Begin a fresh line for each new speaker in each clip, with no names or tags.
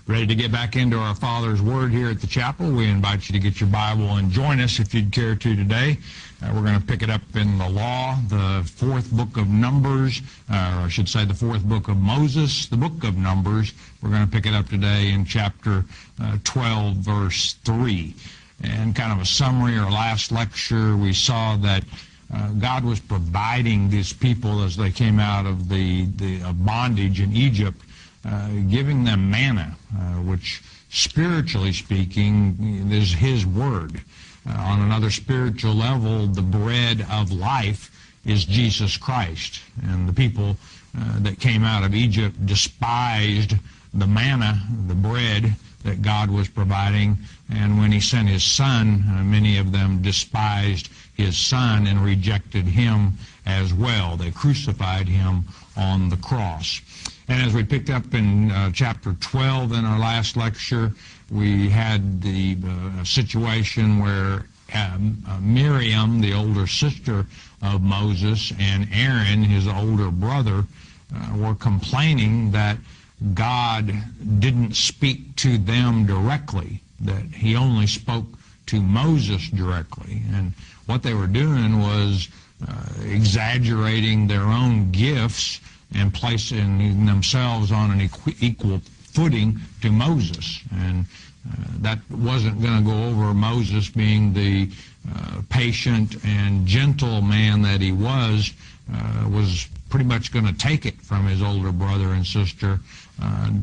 Ready to get back into our Father's Word here at the chapel? We invite you to get your Bible and join us if you'd care to today. We're going to pick it up in the law, the fourth book of Numbers, or I should say the fourth book of Moses, the book of Numbers. We're going to pick it up today in chapter 12, verse 3. And kind of a summary, or last lecture, we saw that God was providing these people as they came out of the bondage in Egypt, giving them manna, which spiritually speaking is His Word. On another spiritual level, the bread of life is Jesus Christ. And the people that came out of Egypt despised the manna, the bread that God was providing. And when He sent His Son, many of them despised His Son and rejected Him as well. They crucified Him on the cross. And as we picked up in chapter 12 in our last lecture, we had the situation where Miriam, the older sister of Moses, and Aaron, his older brother, were complaining that God didn't speak to them directly, that He only spoke to Moses directly. And what they were doing was exaggerating their own gifts and placing themselves on an equal footing to Moses. And that wasn't going to go over. Moses, being the patient and gentle man that he was pretty much going to take it from his older brother and sister.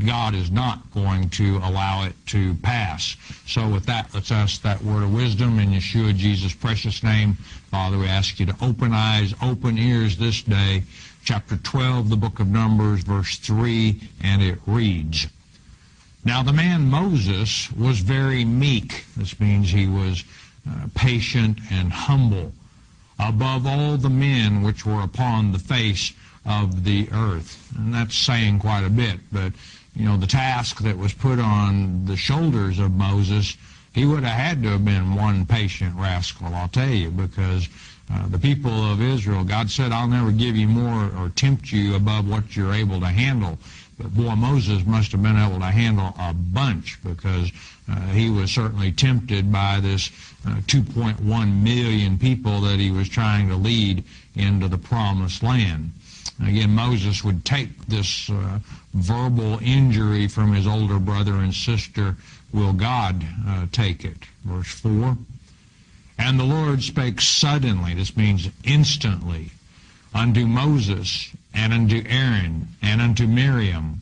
God is not going to allow it to pass. So with that, let's ask that word of wisdom in Yeshua Jesus' precious name. Father, we ask you to open eyes, open ears this day. Chapter 12, the book of Numbers, verse 3, and it reads, Now the man Moses was very meek. This means he was patient and humble above all the men which were upon the face of the earth. And that's saying quite a bit, but the task that was put on the shoulders of Moses, he would have had to have been one patient rascal, I'll tell you, because the people of Israel, God said, I'll never give you more or tempt you above what you're able to handle. But boy, Moses must have been able to handle a bunch, because he was certainly tempted by this 2.1 million people that he was trying to lead into the promised land. Again, Moses would take this verbal injury from his older brother and sister. Will God take it? Verse 4. And the Lord spake suddenly, this means instantly, unto Moses, and unto Aaron, and unto Miriam,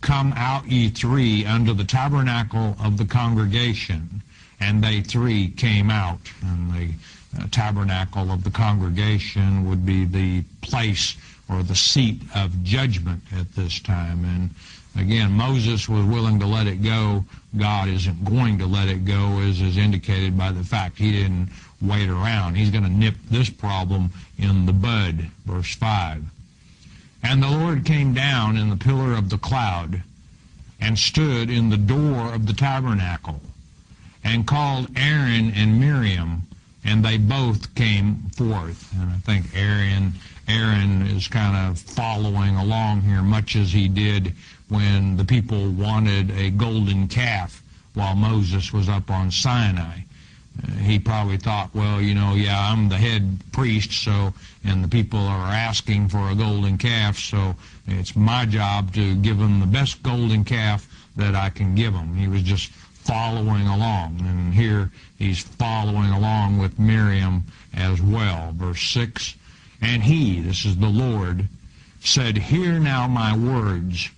Come out ye three unto the tabernacle of the congregation. And they three came out. And the tabernacle of the congregation would be the place or the seat of judgment at this time. And again, Moses was willing to let it go. God isn't going to let it go, as is indicated by the fact he didn't wait around. He's going to nip this problem in the bud. Verse 5. And the Lord came down in the pillar of the cloud, and stood in the door of the tabernacle, and called Aaron and Miriam, and they both came forth. And I think Aaron is kind of following along here, much as he did when the people wanted a golden calf while Moses was up on Sinai. He probably thought, well, I'm the head priest, and the people are asking for a golden calf, so it's my job to give them the best golden calf that I can give them. He was just following along, and here he's following along with Miriam as well. Verse 6, And he, this is the Lord, said, Hear now my words.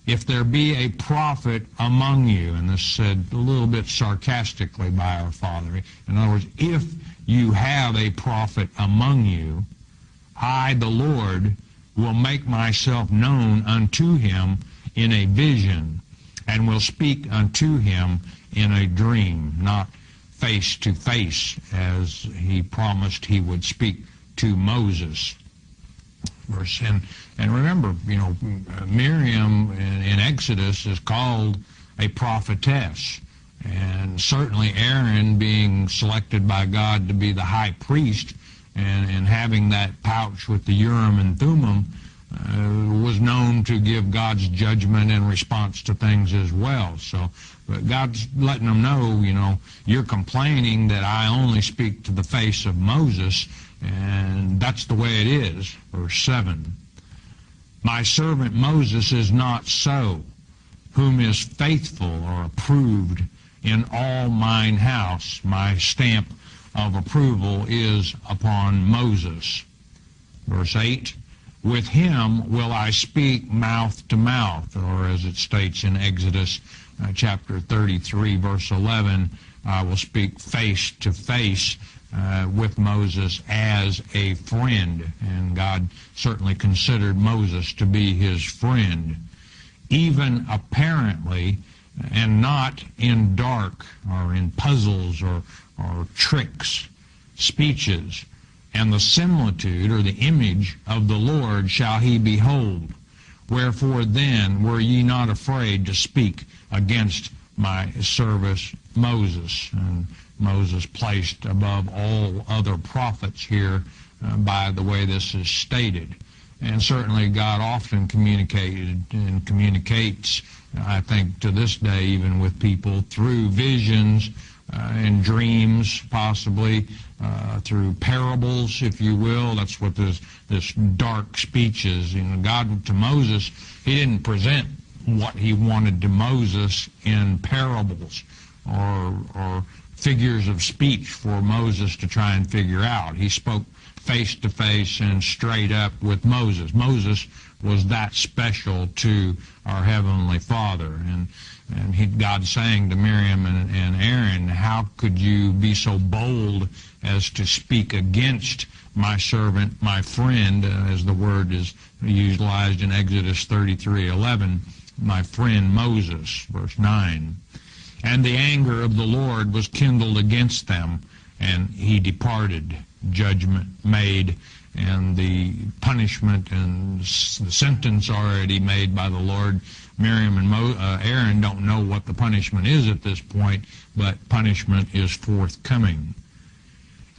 If there be a prophet among you, and this said a little bit sarcastically by our Father. In other words, if you have a prophet among you, I, the Lord, will make myself known unto him in a vision, and will speak unto him in a dream, not face to face, as he promised he would speak to Moses. Verse 10. And remember, Miriam in Exodus is called a prophetess. And certainly Aaron, being selected by God to be the high priest and having that pouch with the Urim and Thummim, was known to give God's judgment in response to things as well. So but God's letting them know, you're complaining that I only speak to the face of Moses, and that's the way it is. Verse 7, my servant Moses is not so, whom is faithful or approved in all mine house. My stamp of approval is upon Moses. Verse 8, with him will I speak mouth to mouth, or as it states in Exodus chapter 33, verse 11, I will speak face to face with Moses as a friend. And God certainly considered Moses to be his friend, even apparently, and not in dark or in puzzles or tricks, speeches. And the similitude, or the image of the Lord, shall he behold. Wherefore then were ye not afraid to speak against my servant Moses? And Moses placed above all other prophets here by the way this is stated. And certainly God often communicated and communicates, I think, to this day, even with people through visions and dreams, possibly through parables, if you will. That's what this dark speech is. God to Moses, he didn't present what he wanted to Moses in parables or figures of speech for Moses to try and figure out. He spoke face to face and straight up with Moses. Moses was that special to our Heavenly Father. And God saying to Miriam and Aaron, how could you be so bold as to speak against my servant, my friend, as the word is utilized in Exodus 33:11, my friend Moses, verse 9. And the anger of the Lord was kindled against them, and he departed, judgment made, and the punishment and the sentence already made by the Lord. Miriam and Aaron don't know what the punishment is at this point, but punishment is forthcoming.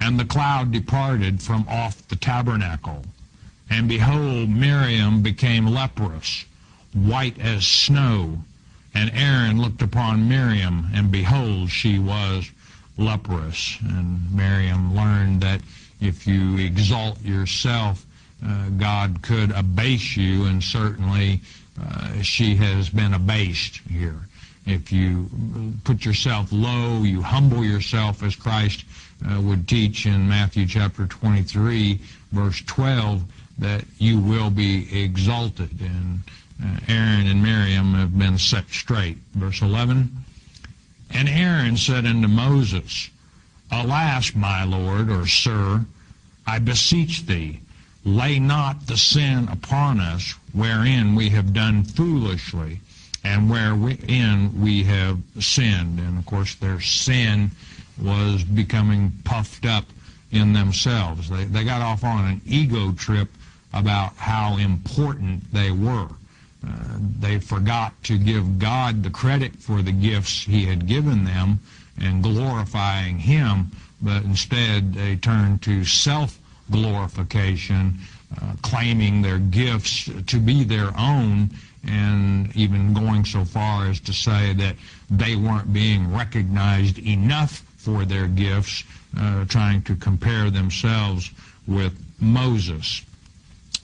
And the cloud departed from off the tabernacle, and behold, Miriam became leprous, white as snow. And Aaron looked upon Miriam, and behold, she was leprous. And Miriam learned that if you exalt yourself, God could abase you, and certainly she has been abased here. If you put yourself low, you humble yourself, as Christ would teach in Matthew chapter 23, verse 12, that you will be exalted. And Aaron and Miriam have been set straight. Verse 11, and Aaron said unto Moses, alas, my Lord, or Sir, I beseech thee, lay not the sin upon us wherein we have done foolishly, and wherein we have sinned. And of course their sin was becoming puffed up in themselves. They got off on an ego trip about how important they were. They forgot to give God the credit for the gifts he had given them and glorifying him, but instead they turned to self-glorification, claiming their gifts to be their own, and even going so far as to say that they weren't being recognized enough for their gifts, trying to compare themselves with Moses.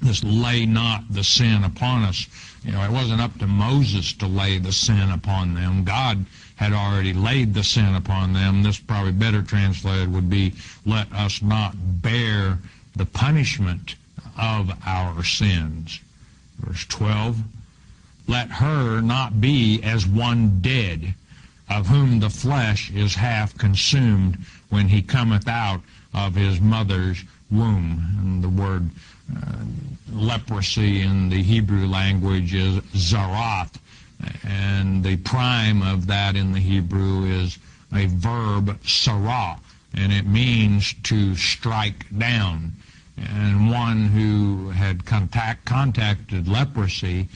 This lay not the sin upon us. It wasn't up to Moses to lay the sin upon them. God had already laid the sin upon them. This probably better translated would be, let us not bear the punishment of our sins. Verse 12, let her not be as one dead, of whom the flesh is half consumed when he cometh out of his mother's womb. And the word leprosy in the Hebrew language is zarath, and the prime of that in the Hebrew is a verb sarah, and it means to strike down. And one who had contacted leprosy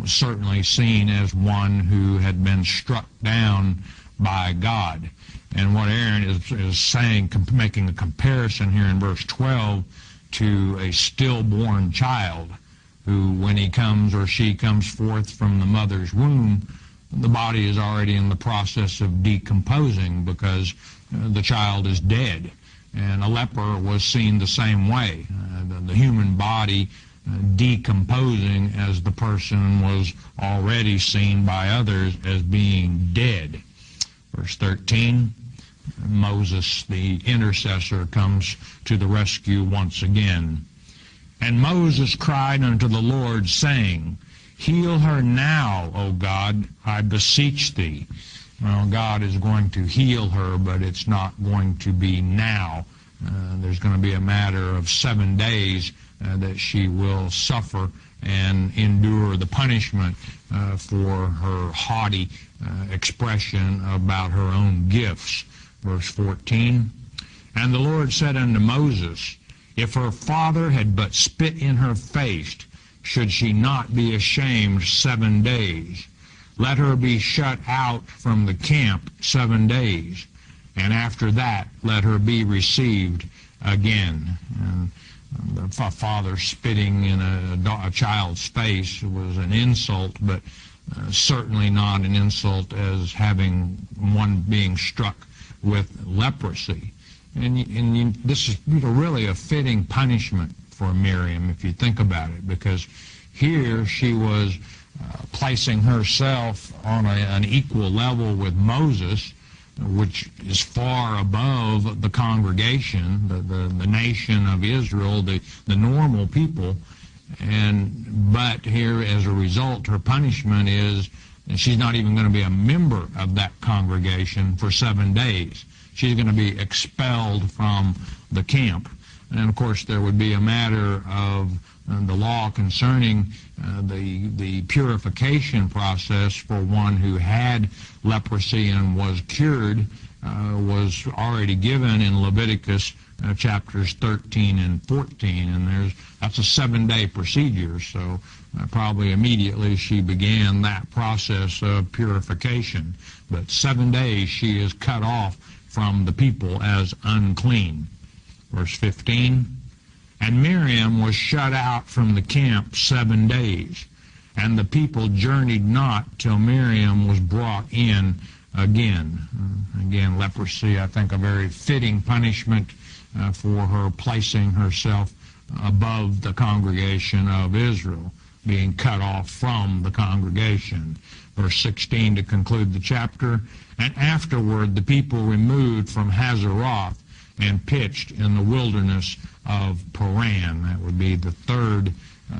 was certainly seen as one who had been struck down by God. And what Aaron is saying, making a comparison here in verse 12 to a stillborn child, who, when he comes or she comes forth from the mother's womb, the body is already in the process of decomposing because the child is dead. And a leper was seen the same way, the human body decomposing as the person was already seen by others as being dead. Verse 13, Moses, the intercessor, comes to the rescue once again. And Moses cried unto the Lord, saying, Heal her now, O God, I beseech thee. Well, God is going to heal her, but it's not going to be now. There's going to be a matter of 7 days that she will suffer and endure the punishment for her haughty expression about her own gifts. Verse 14, And the Lord said unto Moses, If her father had but spit in her face, should she not be ashamed 7 days? Let her be shut out from the camp 7 days, and after that let her be received again. And the father spitting in a child's face was an insult, but certainly not an insult as having one being struck with leprosy. And this is really a fitting punishment for Miriam, if you think about it, because here she was placing herself on an equal level with Moses, which is far above the congregation, the nation of Israel, the normal people. But here, as a result, her punishment is she's not even going to be a member of that congregation for 7 days. She's going to be expelled from the camp. And, of course, there would be a matter of the law concerning the purification process for one who had leprosy and was cured was already given in Leviticus chapters 13 and 14. And that's a 7-day procedure, so probably immediately she began that process of purification. But 7 days she is cut off from the people as unclean. Verse 15, And Miriam was shut out from the camp 7 days, and the people journeyed not till Miriam was brought in again. Again, leprosy, I think, a very fitting punishment for her placing herself above the congregation of Israel, being cut off from the congregation. Verse 16 to conclude the chapter, And afterward the people removed from Hazeroth and pitched in the wilderness of Paran. That would be the third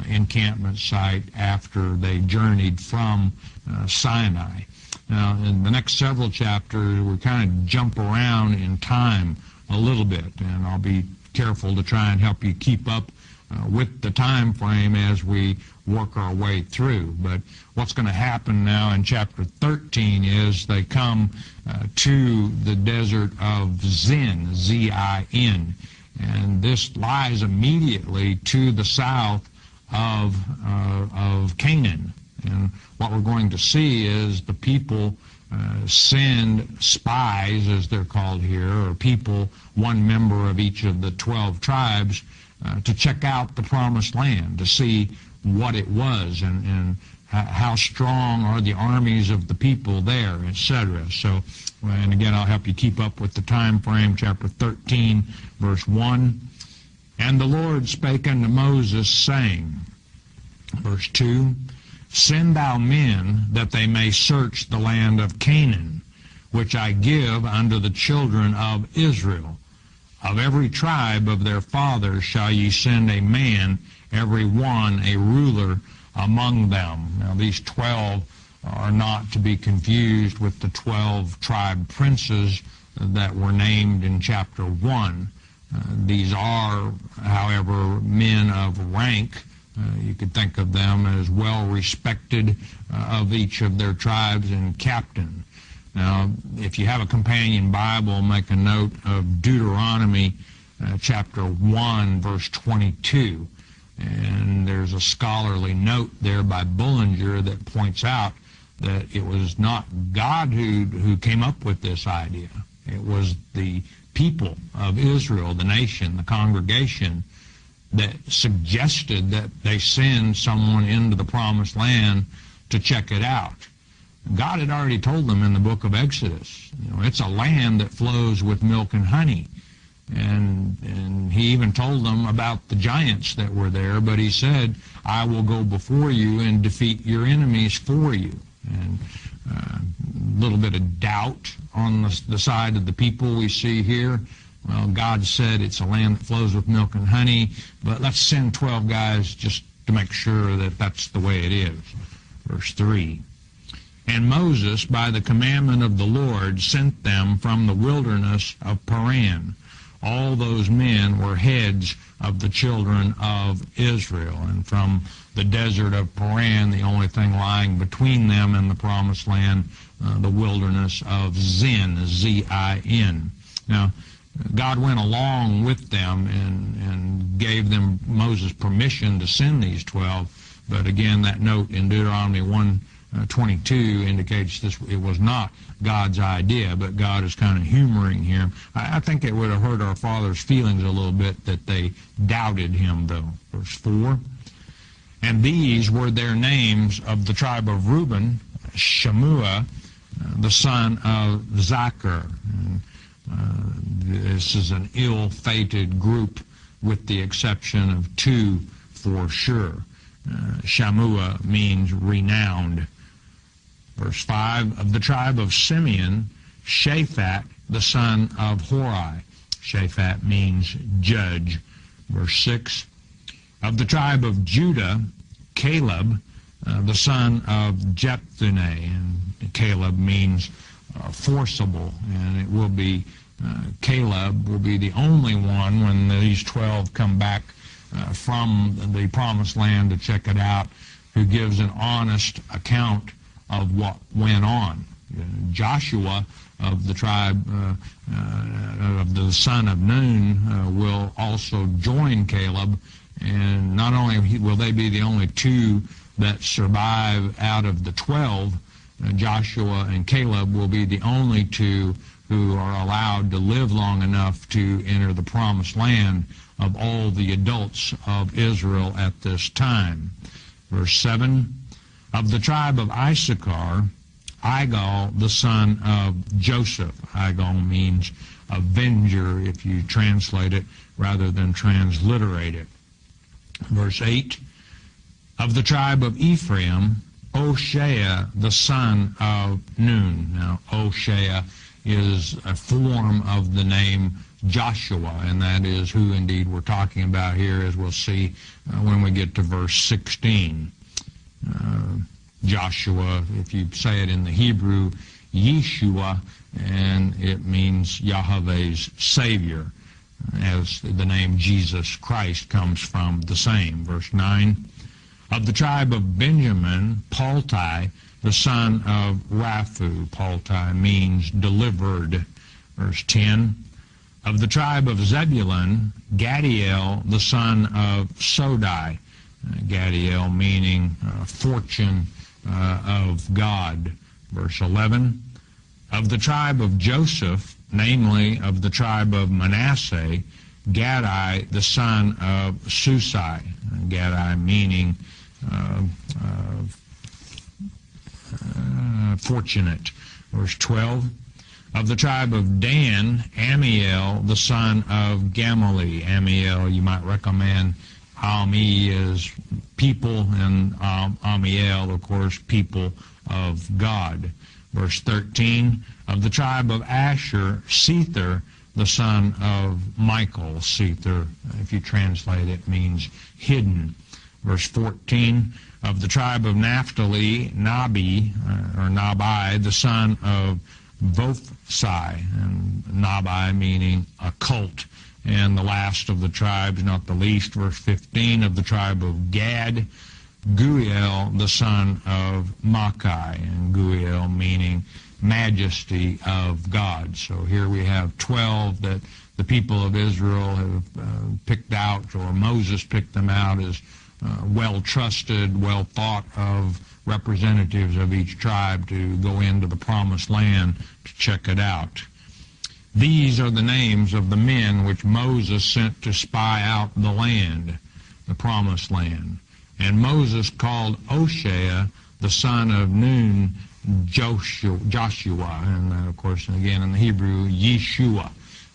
encampment site after they journeyed from Sinai. Now, in the next several chapters, we kind of jump around in time a little bit, and I'll be careful to try and help you keep up with the time frame as we work our way through. But what's going to happen now in chapter 13 is they come to the desert of Zin, Z-I-N, and this lies immediately to the south of Canaan. And what we're going to see is the people send spies, as they're called here, or people, one member of each of the 12 tribes, to check out the promised land, to see what it was and how strong are the armies of the people there, etc. So, and again, I'll help you keep up with the time frame, chapter 13, verse 1. And the Lord spake unto Moses, saying, verse 2, Send thou men, that they may search the land of Canaan, which I give unto the children of Israel. Of every tribe of their fathers shall ye send a man, every one a ruler among them. Now these 12 are not to be confused with the 12 tribe princes that were named in chapter 1. These are, however, men of rank. You could think of them as well respected of each of their tribes and captain. Now, if you have a companion Bible, make a note of Deuteronomy chapter 1, verse 22. And there's a scholarly note there by Bullinger that points out that it was not God who came up with this idea. It was the people of Israel, the nation, the congregation, that suggested that they send someone into the promised land to check it out. God had already told them in the book of Exodus, it's a land that flows with milk and honey. And he even told them about the giants that were there, but he said, I will go before you and defeat your enemies for you. And a little bit of doubt on the side of the people we see here. Well, God said it's a land that flows with milk and honey, but let's send 12 guys just to make sure that that's the way it is. Verse 3. And Moses, by the commandment of the Lord, sent them from the wilderness of Paran. All those men were heads of the children of Israel. And from the desert of Paran, the only thing lying between them and the promised land, the wilderness of Zin, Z-I-N. Now, God went along with them and gave them Moses permission to send these 12. But again, that note in Deuteronomy 1:22 indicates this. It was not God's idea, but God is kind of humoring him. I think it would have hurt our father's feelings a little bit that they doubted him, though. Verse 4. And these were their names of the tribe of Reuben, Shammua, the son of Zachar. This is an ill-fated group with the exception of two for sure. Shammua means renowned. Verse 5, of the tribe of Simeon, Shaphat, the son of Hori. Shaphat means judge. Verse 6, of the tribe of Judah, Caleb, the son of Jephunneh. And Caleb means forcible, and it will be Caleb will be the only one when these 12 come back from the promised land to check it out, who gives an honest account of what went on. Joshua of the tribe of the son of Nun will also join Caleb, and not only will they be the only two that survive out of the 12, Joshua and Caleb will be the only two who are allowed to live long enough to enter the promised land of all the adults of Israel at this time. Verse 7, of the tribe of Issachar, Igal, the son of Joseph. Igal means avenger if you translate it rather than transliterate it. Verse 8, of the tribe of Ephraim, Oshea, the son of Nun. Now, Oshea is a form of the name Joshua, and that is who indeed we're talking about here, as we'll see when we get to verse 16. Joshua, if you say it in the Hebrew, Yeshua, and it means Yahweh's Savior, as the name Jesus Christ comes from the same. Verse 9, of the tribe of Benjamin, Paltai, the son of Raphu. Paltai means delivered. Verse 10, of the tribe of Zebulun, Gadiel, the son of Sodai. Gadiel meaning fortune of God. Verse 11, of the tribe of Joseph, namely of the tribe of Manasseh, Gadai, the son of Susai. Gadai meaning fortunate. Verse 12, of the tribe of Dan, Amiel, the son of Gamaliel. Amiel, you might recommend Ami is people, and Amiel, of course, people of God. Verse 13, of the tribe of Asher, Sether, the son of Michael. Sether, if you translate it, means hidden. Verse 14, of the tribe of Naphtali, Nabi, or Nabai, the son of Vophsi, and Nabai meaning occult. And the last of the tribes, not the least, verse 15, of the tribe of Gad, Guiel, the son of Machi, and Guiel meaning majesty of God. So here we have 12 that the people of Israel have picked out, or Moses picked them out as well-trusted, well-thought of representatives of each tribe to go into the promised land to check it out. These are the names of the men which Moses sent to spy out the land, the promised land. And Moses called Hoshea, the son of Nun, Joshua, and of course, again in the Hebrew, Yeshua.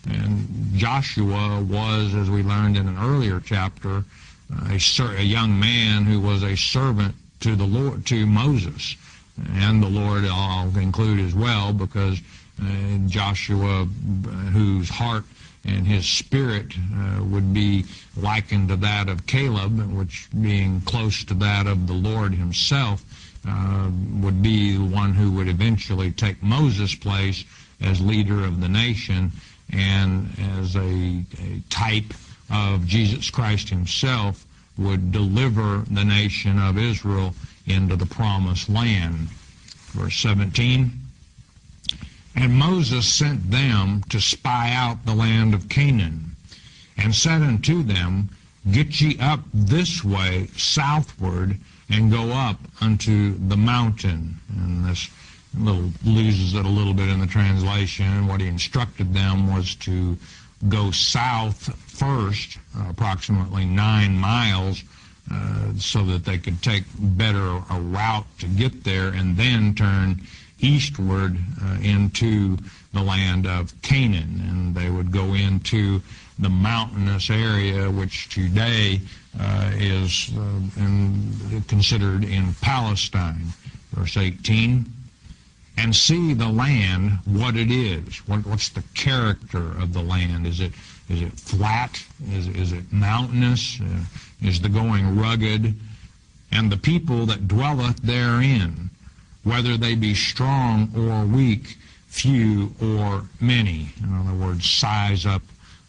And Joshua was, as we learned in an earlier chapter, a young man who was a servant to the Lord, to Moses, and the Lord I'll include as well, because Joshua, whose heart and his spirit would be likened to that of Caleb, which being close to that of the Lord himself, would be the one who would eventually take Moses' place as leader of the nation and as a type of Jesus Christ himself would deliver the nation of Israel into the promised land. Verse 17, and Moses sent them to spy out the land of Canaan, and said unto them, Get ye up this way southward, and go up unto the mountain. And this loses it a little bit in the translation. What he instructed them was to go south first, approximately 9 miles, so that they could take better a route to get there, and then turn eastward into the land of Canaan. And they would go into the mountainous area, which today is considered in Palestine. Verse 18, and see the land, what it is. What's the character of the land? Is it flat? Is it mountainous? Is the going rugged? And the people that dwelleth therein, whether they be strong or weak, few or many. In other words, size up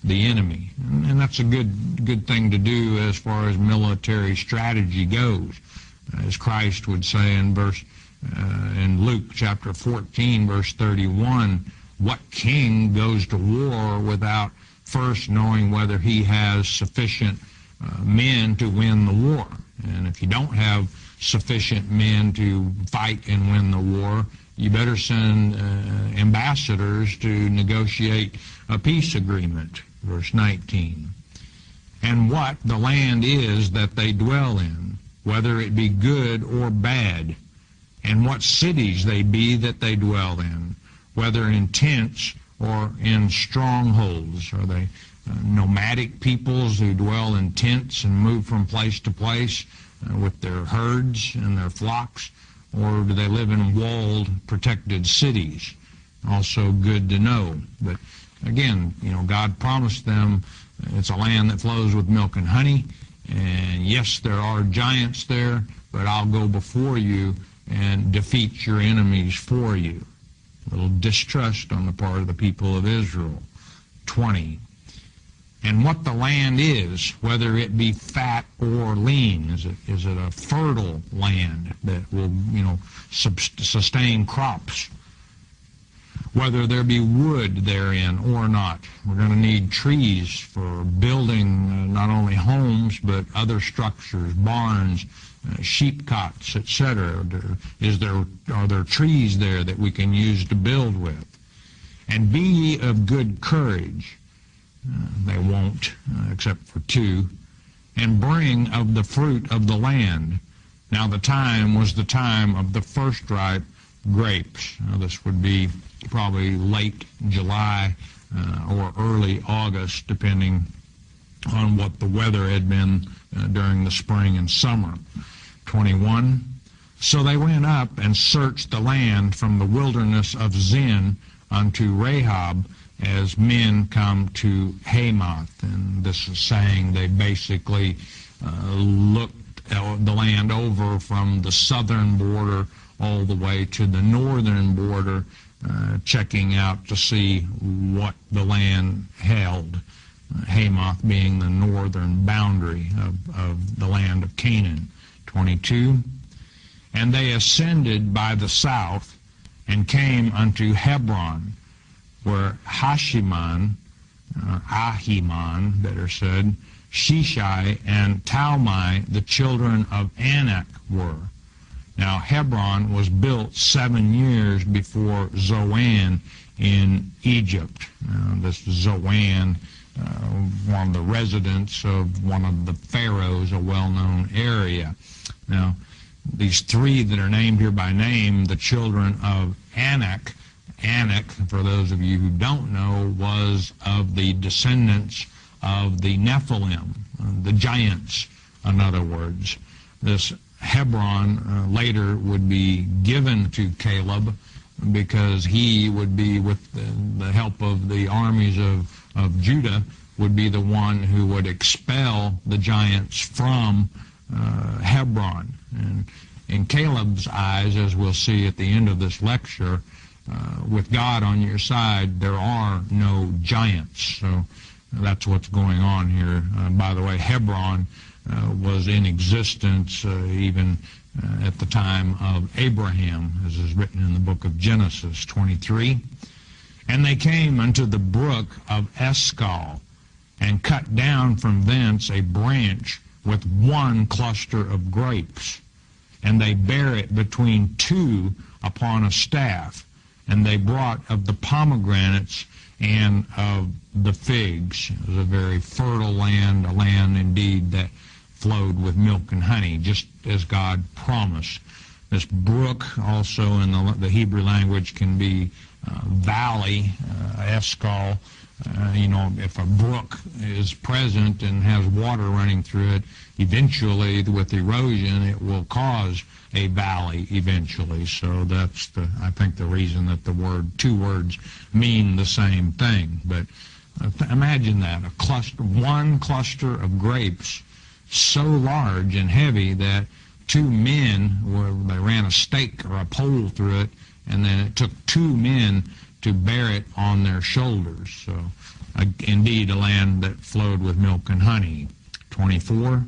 the enemy. And that's a good thing to do as far as military strategy goes. As Christ would say in Luke chapter 14, verse 31, what king goes to war without first knowing whether he has sufficient men to win the war? And if you don't have sufficient men to fight and win the war, you better send ambassadors to negotiate a peace agreement. Verse 19. And what the land is that they dwell in, whether it be good or bad, and what cities they be that they dwell in, whether in tents or in strongholds. Are they nomadic peoples who dwell in tents and move from place to place with their herds and their flocks, or do they live in walled, protected cities? Also good to know. But again, God promised them it's a land that flows with milk and honey, and yes, there are giants there, but I'll go before you and defeat your enemies for you. A little distrust on the part of the people of Israel. 20. And what the land is, whether it be fat or lean. Is it a fertile land that will, sustain crops? Whether there be wood therein or not. We're going to need trees for building not only homes, but other structures, barns, sheep cots, etc. Are there trees there that we can use to build with? And be ye of good courage. They won't, except for 2. And bring of the fruit of the land. Now the time was the time of the first ripe grapes. Now this would be probably late July or early August, depending on what the weather had been during the spring and summer. 21. So they went up and searched the land from the wilderness of Zin unto Rahab, as men come to Hamath. And this is saying they basically looked the land over from the southern border all the way to the northern border, checking out to see what the land held, Hamath being the northern boundary of the land of Canaan. 22. And they ascended by the south and came unto Hebron, where Ahiman, better said, Sheshai, and Talmai, the children of Anak, were. Now, Hebron was built 7 years before Zoan in Egypt. This Zoan, one of the residents of one of the pharaohs, a well-known area. Now, these three that are named here by name, the children of Anak. Anak, for those of you who don't know, was of the descendants of the Nephilim, the giants, in other words. This Hebron later would be given to Caleb because he would be, with the help of the armies of Judah, would be the one who would expel the giants from Hebron. And in Caleb's eyes, as we'll see at the end of this lecture, with God on your side, there are no giants. So that's what's going on here. By the way, Hebron was in existence even at the time of Abraham, as is written in the book of Genesis 23. And they came unto the brook of Eshcol, and cut down from thence a branch with one cluster of grapes. And they bare it between two upon a staff. And they brought of the pomegranates and of the figs. It was a very fertile land, a land indeed that flowed with milk and honey, just as God promised. This brook also in the Hebrew language can be valley, Eshcol. If a brook is present and has water running through it, eventually with erosion it will cause a valley eventually. So that's I think the reason that the two words mean the same thing. But imagine that, one cluster of grapes so large and heavy that two men, they ran a stake or a pole through it, and then it took two men to bear it on their shoulders. So indeed a land that flowed with milk and honey. 24.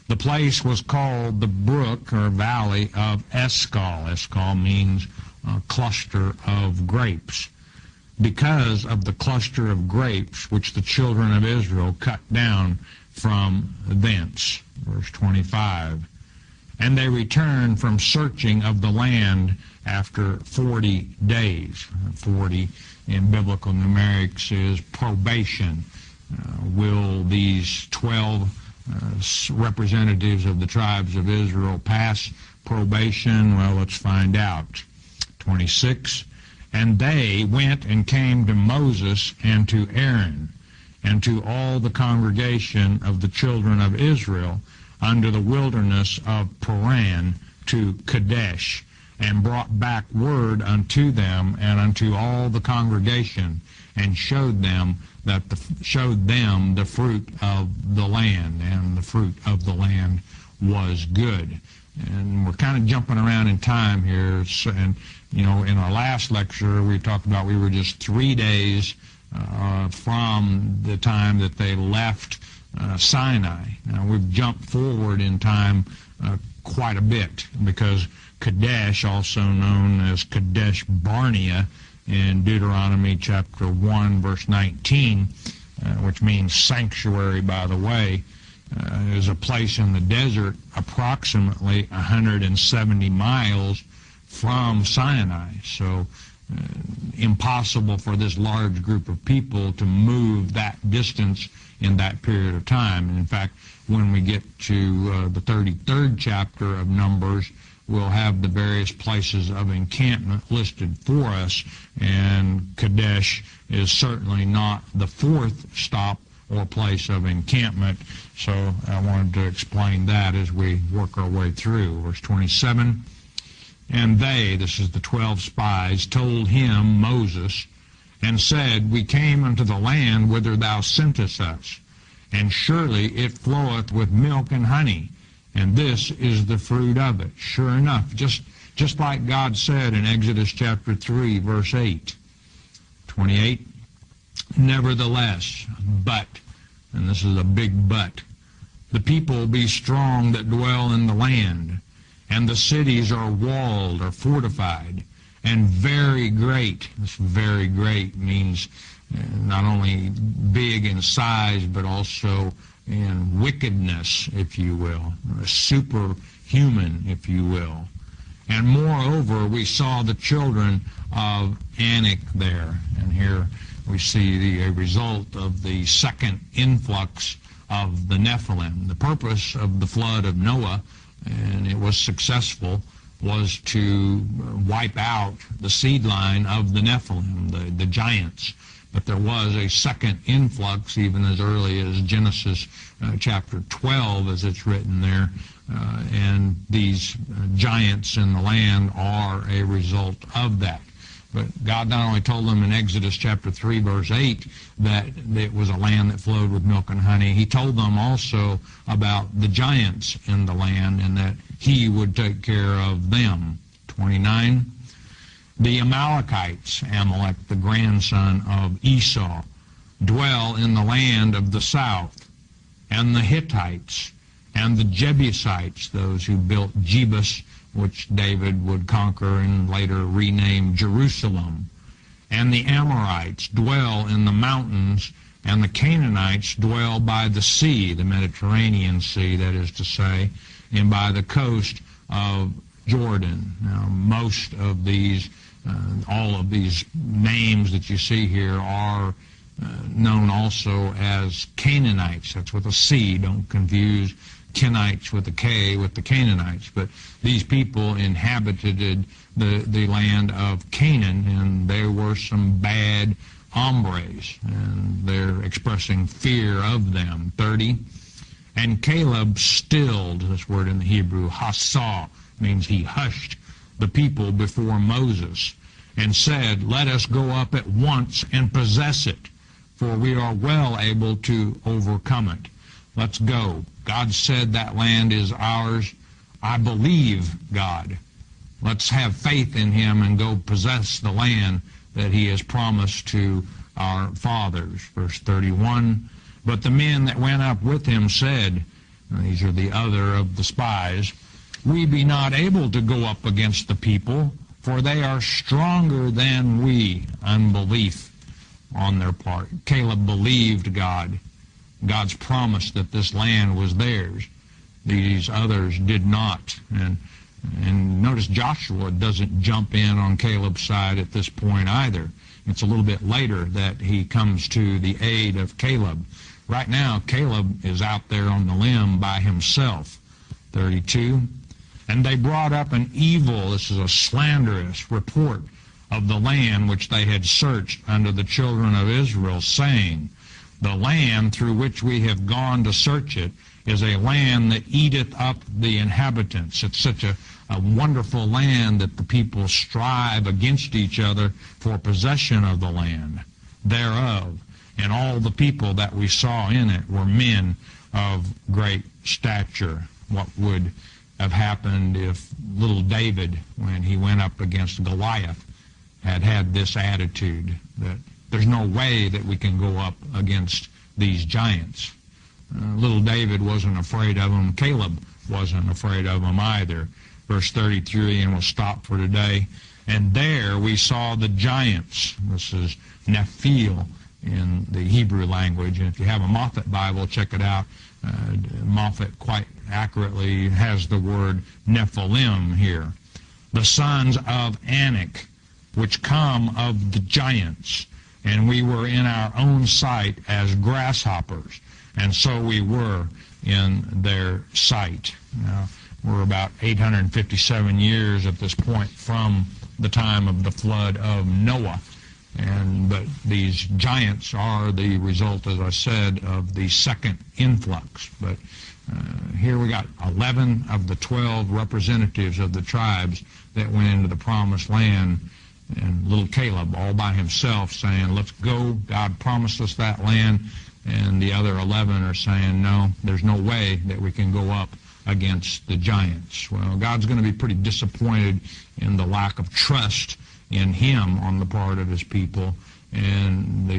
The place was called the brook or valley of Eshcol. Eshcol means cluster of grapes, because of the cluster of grapes which the children of Israel cut down from thence. Verse 25. And they returned from searching of the land after 40 days. 40 in biblical numerics is probation. Will these 12 representatives of the tribes of Israel pass probation? Well, let's find out. 26. And they went and came to Moses and to Aaron and to all the congregation of the children of Israel under the wilderness of Paran to Kadesh, and brought back word unto them and unto all the congregation, and showed them the fruit of the land, and the fruit of the land was good. And we're kind of jumping around in time here. And in our last lecture we talked about we were just 3 days from the time that they left Sinai. Now we've jumped forward in time quite a bit, because Kadesh, also known as Kadesh Barnea in Deuteronomy chapter 1 verse 19, which means sanctuary, by the way, is a place in the desert approximately 170 miles from Sinai. So impossible for this large group of people to move that distance in that period of time. And in fact, when we get to the 33rd chapter of Numbers, we'll have the various places of encampment listed for us, and Kadesh is certainly not the fourth stop or place of encampment. So I wanted to explain that as we work our way through. Verse 27, and they, this is the 12 spies, told him, Moses, and said, we came unto the land whither thou sentest us, and surely it floweth with milk and honey, and this is the fruit of it. Sure enough, just like God said in Exodus chapter 3, verse 8. 28, nevertheless, but, and this is a big but, the people be strong that dwell in the land, and the cities are walled or fortified, and very great. This very great means not only big in size, but also in wickedness, if you will, superhuman, if you will. And moreover, we saw the children of Anak there. And here we see the result of the second influx of the Nephilim. The purpose of the flood of Noah, and it was successful, was to wipe out the seed line of the Nephilim, the giants. But there was a second influx even as early as Genesis chapter 12, as it's written there. And these giants in the land are a result of that. But God not only told them in Exodus chapter 3, verse 8, that it was a land that flowed with milk and honey, he told them also about the giants in the land and that he would take care of them. 29. The Amalekites, Amalek, the grandson of Esau, dwell in the land of the south, and the Hittites, and the Jebusites, those who built Jebus, which David would conquer and later rename Jerusalem. And the Amorites dwell in the mountains, and the Canaanites dwell by the sea, the Mediterranean Sea, that is to say, and by the coast of Jordan. Now, most of these, all of these names that you see here are known also as Canaanites. That's with a C. Don't confuse Kenites with a K with the Canaanites. But these people inhabited the land of Canaan, and there were some bad hombres, and they're expressing fear of them. 30. And Caleb stilled, this word in the Hebrew, hasa, means he hushed the people before Moses, and said, let us go up at once and possess it, for we are well able to overcome it. Let's go. God said that land is ours. I believe God. Let's have faith in him and go possess the land that he has promised to our fathers. Verse 31, but the men that went up with him said, and these are the other of the spies, we be not able to go up against the people, for they are stronger than we. Unbelief on their part. Caleb believed God. God's promise that this land was theirs. These others did not. And notice Joshua doesn't jump in on Caleb's side at this point either. It's a little bit later that he comes to the aid of Caleb. Right now, Caleb is out there on the limb by himself. 32. And they brought up an evil, this is a slanderous report of the land which they had searched unto the children of Israel, saying, the land through which we have gone to search it is a land that eateth up the inhabitants. It's such a wonderful land that the people strive against each other for possession of the land thereof. And all the people that we saw in it were men of great stature. What would have happened if little David, when he went up against Goliath, had this attitude that there's no way that we can go up against these giants. Little David wasn't afraid of them. Caleb wasn't afraid of them either. Verse 33, and we'll stop for today. And there we saw the giants. This is Nephil in the Hebrew language. And if you have a Moffat Bible, check it out. Moffat quite accurately has the word Nephilim here. The sons of Anak, which come of the giants. And we were in our own sight as grasshoppers, and so we were in their sight. Now, we're about 857 years at this point from the time of the flood of Noah. But these giants are the result, as I said, of the second influx. But here we got 11 of the 12 representatives of the tribes that went into the promised land, and little Caleb all by himself saying, let's go, God promised us that land. And the other 11 are saying, no, there's no way that we can go up against the giants. Well, God's going to be pretty disappointed in the lack of trust in him on the part of his people. And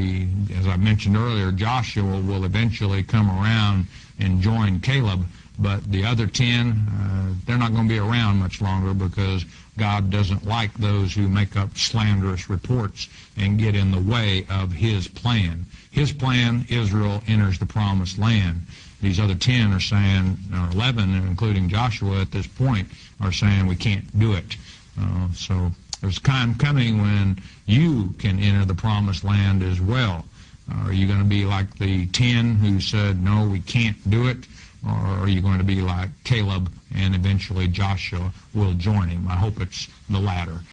as I mentioned earlier, Joshua will eventually come around and join Caleb. But the other 10, they're not going to be around much longer, because God doesn't like those who make up slanderous reports and get in the way of His plan. His plan, Israel enters the promised land. These other 10 are saying, or 11, including Joshua at this point, are saying we can't do it. So there's a time coming when you can enter the promised land as well. Are you going to be like the 10 who said, no, we can't do it? Or are you going to be like Caleb and eventually Joshua will join him? I hope it's the latter.